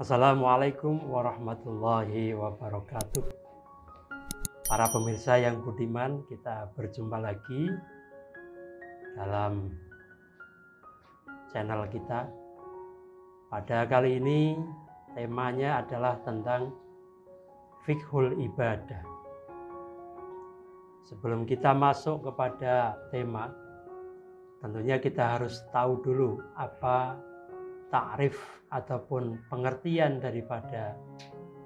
Assalamualaikum warahmatullahi wabarakatuh. Para pemirsa yang budiman, kita berjumpa lagi dalam channel kita. Pada kali ini temanya adalah tentang fiqhul ibadah. Sebelum kita masuk kepada tema, tentunya kita harus tahu dulu apa ta'rif ataupun pengertian daripada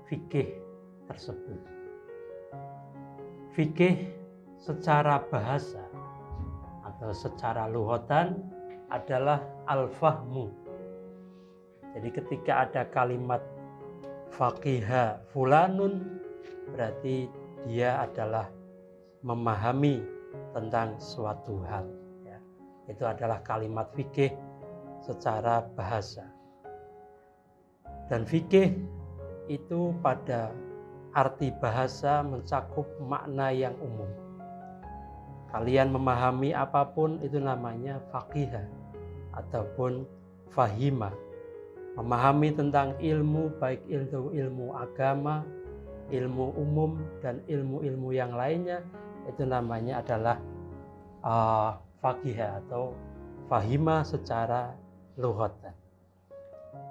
fikih tersebut. Fikih secara bahasa atau secara lughatan adalah al-fahmu. Jadi ketika ada kalimat faqiha fulanun, berarti dia adalah memahami tentang suatu hal. Ya, itu adalah kalimat fikih secara bahasa. Dan fikih itu pada arti bahasa mencakup makna yang umum. Kalian memahami apapun itu namanya faqihah ataupun fahima. Memahami tentang ilmu, baik ilmu agama, ilmu umum, dan ilmu-ilmu yang lainnya, itu namanya adalah faqihah atau fahima secara lughatan.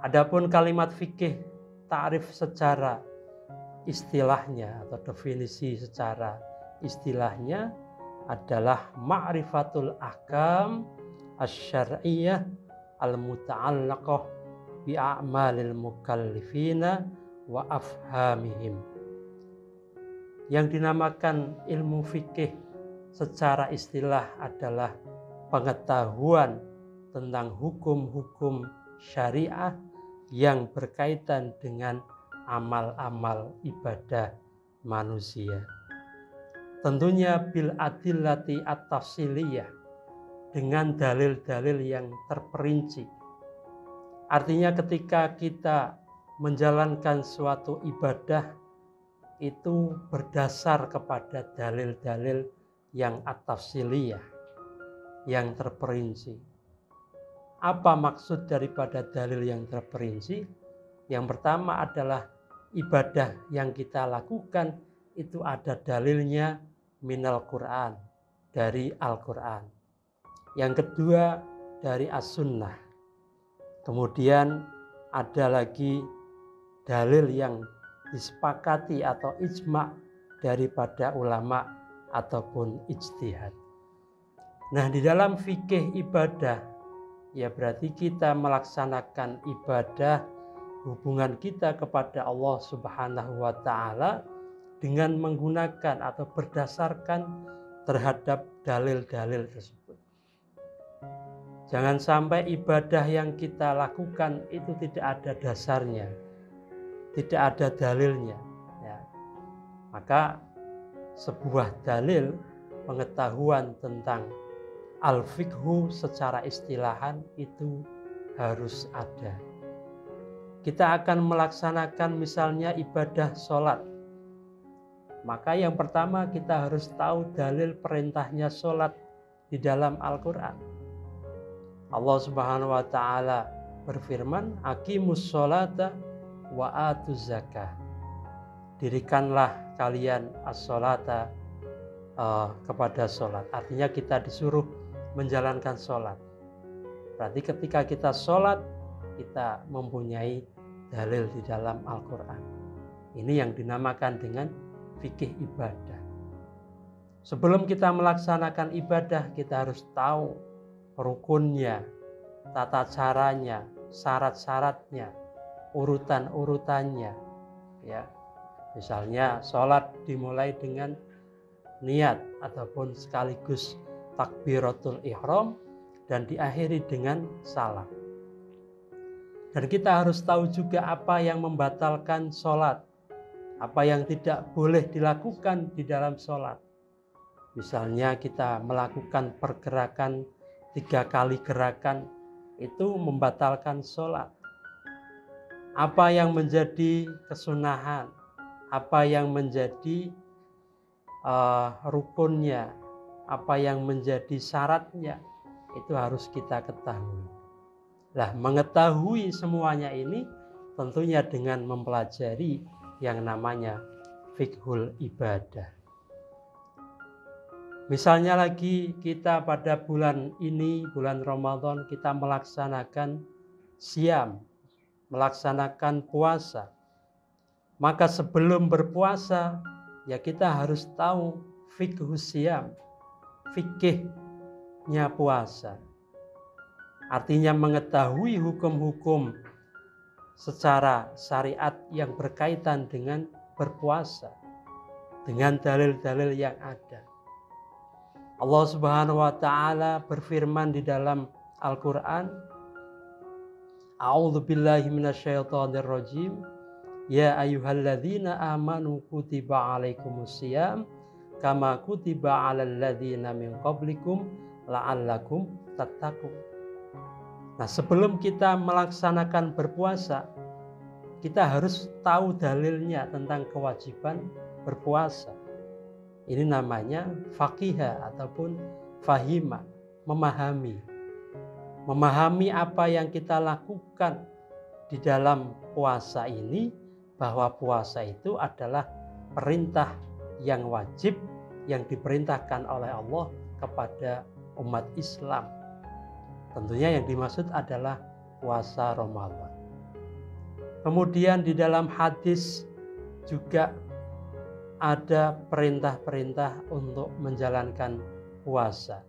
Adapun kalimat fikih ta'rif secara istilahnya atau definisi secara istilahnya adalah ma'rifatul ahkam asy-syar'iyyah al-muta'allaqah bi a'malil mukallifina wa afhamihim. Yang dinamakan ilmu fikih secara istilah adalah pengetahuan tentang hukum-hukum syariah yang berkaitan dengan amal-amal ibadah manusia. Tentunya bil adillati at-tafsiliyah, dengan dalil-dalil yang terperinci. Artinya ketika kita menjalankan suatu ibadah itu berdasar kepada dalil-dalil yang at-tafsiliyah, yang terperinci. Apa maksud daripada dalil yang terperinci? Yang pertama adalah ibadah yang kita lakukan itu ada dalilnya minal Quran, dari Al-Quran. Yang kedua dari As-Sunnah. Kemudian ada lagi dalil yang disepakati atau ijma' daripada ulama ataupun ijtihad. Nah, di dalam fikih ibadah, ya berarti kita melaksanakan ibadah hubungan kita kepada Allah Subhanahu wa Ta'ala dengan menggunakan atau berdasarkan terhadap dalil-dalil tersebut. Jangan sampai ibadah yang kita lakukan itu tidak ada dasarnya, tidak ada dalilnya. Ya. Maka sebuah dalil pengetahuan tentang al-fiqhu secara istilahan itu harus ada. Kita akan melaksanakan misalnya ibadah sholat. Maka yang pertama kita harus tahu dalil perintahnya sholat di dalam Al-Quran. Allah Subhanahu wa Ta'ala berfirman, aqimus sholata wa atuz zakah. Dirikanlah kalian as-sholata kepada sholat. Artinya kita disuruh menjalankan sholat. Berarti ketika kita sholat, kita mempunyai dalil di dalam Al-Quran. Ini yang dinamakan dengan fikih ibadah. Sebelum kita melaksanakan ibadah, kita harus tahu rukunnya, tata caranya, syarat-syaratnya, urutan-urutannya. Ya, misalnya sholat dimulai dengan niat ataupun sekaligus takbiratul ihram dan diakhiri dengan salam. Dan kita harus tahu juga apa yang membatalkan sholat, apa yang tidak boleh dilakukan di dalam sholat. Misalnya kita melakukan pergerakan 3 kali gerakan itu membatalkan sholat. Apa yang menjadi kesunahan, apa yang menjadi rukunnya, apa yang menjadi syaratnya, itu harus kita ketahui. Nah, mengetahui semuanya ini Tentunya dengan mempelajari yang namanya fiqhul ibadah. Misalnya lagi kita pada bulan ini, bulan Ramadan, kita melaksanakan siam, melaksanakan puasa. Maka sebelum berpuasa, ya kita harus tahu fiqhus siam, fikihnya puasa. Artinya mengetahui hukum-hukum secara syariat yang berkaitan dengan berpuasa, dengan dalil-dalil yang ada. Allah Subhanahu wa taala berfirman di dalam Al-Qur'an, A'udzu billahi minasyaitonir rajim. Ya ayyuhalladzina amanu kutiba alaikumusiyam kama kutiba alal ladzina min qablikum la'allakum tattaqun. Nah, sebelum kita melaksanakan berpuasa, kita harus tahu dalilnya tentang kewajiban berpuasa. Ini namanya faqihah ataupun fahima, memahami. Memahami apa yang kita lakukan di dalam puasa ini, bahwa puasa itu adalah perintah yang wajib yang diperintahkan oleh Allah kepada umat Islam. Tentunya yang dimaksud adalah puasa Ramadan. Kemudian di dalam hadis juga ada perintah-perintah untuk menjalankan puasa.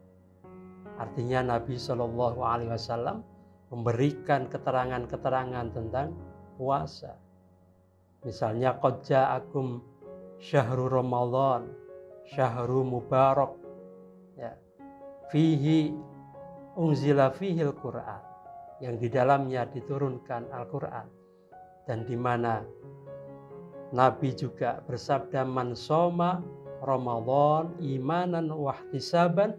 Artinya Nabi Shallallahu Alaihi Wasallam memberikan keterangan-keterangan tentang puasa. Misalnya qad ja'akum syahrul Ramadan, syahrul mubarak, ya, fihi unzila fihil Quran, yang di dalamnya diturunkan Al-Quran, dan di mana Nabi juga bersabda, man shoma Ramadan imanan wa ihtisaban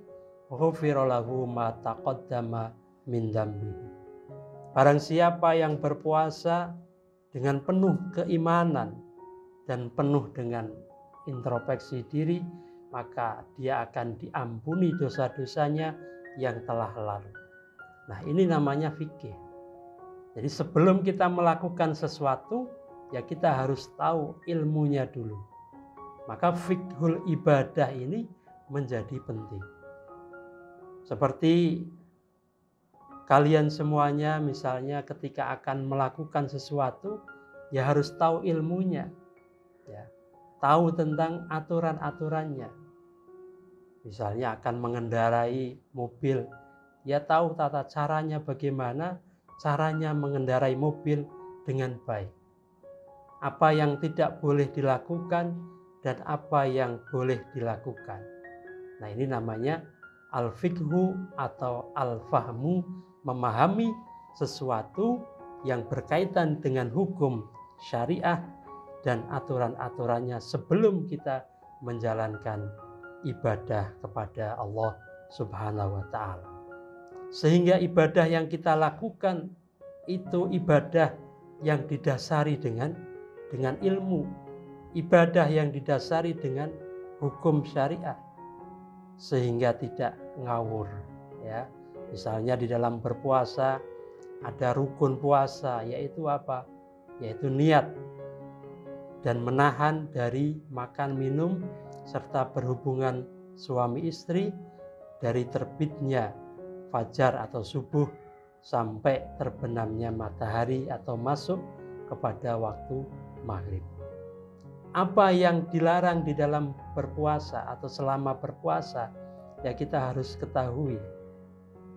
ghufira lahu ma taqaddama min dzambihi. Barang siapa yang berpuasa dengan penuh keimanan dan penuh dengan introspeksi diri, maka dia akan diampuni dosa-dosanya yang telah lalu. Nah, ini namanya fikih. Jadi sebelum kita melakukan sesuatu, ya kita harus tahu ilmunya dulu. Maka fiqhul ibadah ini menjadi penting. Seperti kalian semuanya misalnya ketika akan melakukan sesuatu, ya harus tahu ilmunya, ya, tahu tentang aturan-aturannya. Misalnya akan mengendarai mobil, ya tahu tata caranya bagaimana caranya mengendarai mobil dengan baik. Apa yang tidak boleh dilakukan dan apa yang boleh dilakukan. Nah, ini namanya al-fiqhu atau al-fahmu, memahami sesuatu yang berkaitan dengan hukum syariah dan aturan-aturannya sebelum kita menjalankan ibadah kepada Allah Subhanahu wa ta'ala. Sehingga ibadah yang kita lakukan itu ibadah yang didasari dengan ilmu, ibadah yang didasari dengan hukum syariat, sehingga tidak ngawur, ya. Misalnya di dalam berpuasa ada rukun puasa, yaitu apa? Yaitu niat dan menahan dari makan minum serta berhubungan suami istri dari terbitnya fajar atau subuh sampai terbenamnya matahari atau masuk kepada waktu maghrib. Apa yang dilarang di dalam berpuasa atau selama berpuasa, ya kita harus ketahui.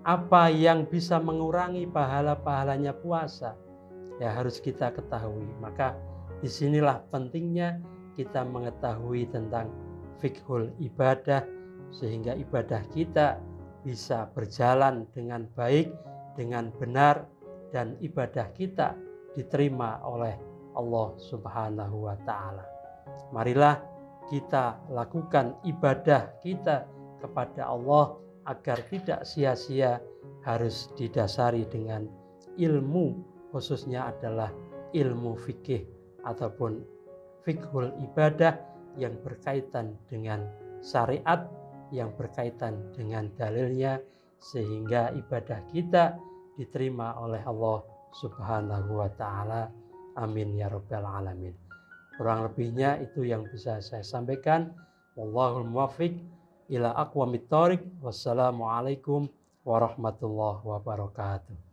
Apa yang bisa mengurangi pahala-pahalanya puasa, ya harus kita ketahui. Maka disinilah pentingnya kita mengetahui tentang fiqhul ibadah, sehingga ibadah kita bisa berjalan dengan baik, dengan benar, dan ibadah kita diterima oleh Allah Subhanahu wa ta'ala. Marilah kita lakukan ibadah kita kepada Allah agar tidak sia-sia, harus didasari dengan ilmu, khususnya adalah ilmu fikih ataupun fiqhul ibadah yang berkaitan dengan syariat, yang berkaitan dengan dalilnya, sehingga ibadah kita diterima oleh Allah Subhanahu wa ta'ala. Amin ya rabbal alamin. Kurang lebihnya itu yang bisa saya sampaikan. Wallahul muwaffiq ila aqwamit thoriq. Wassalamualaikum warahmatullahi wabarakatuh.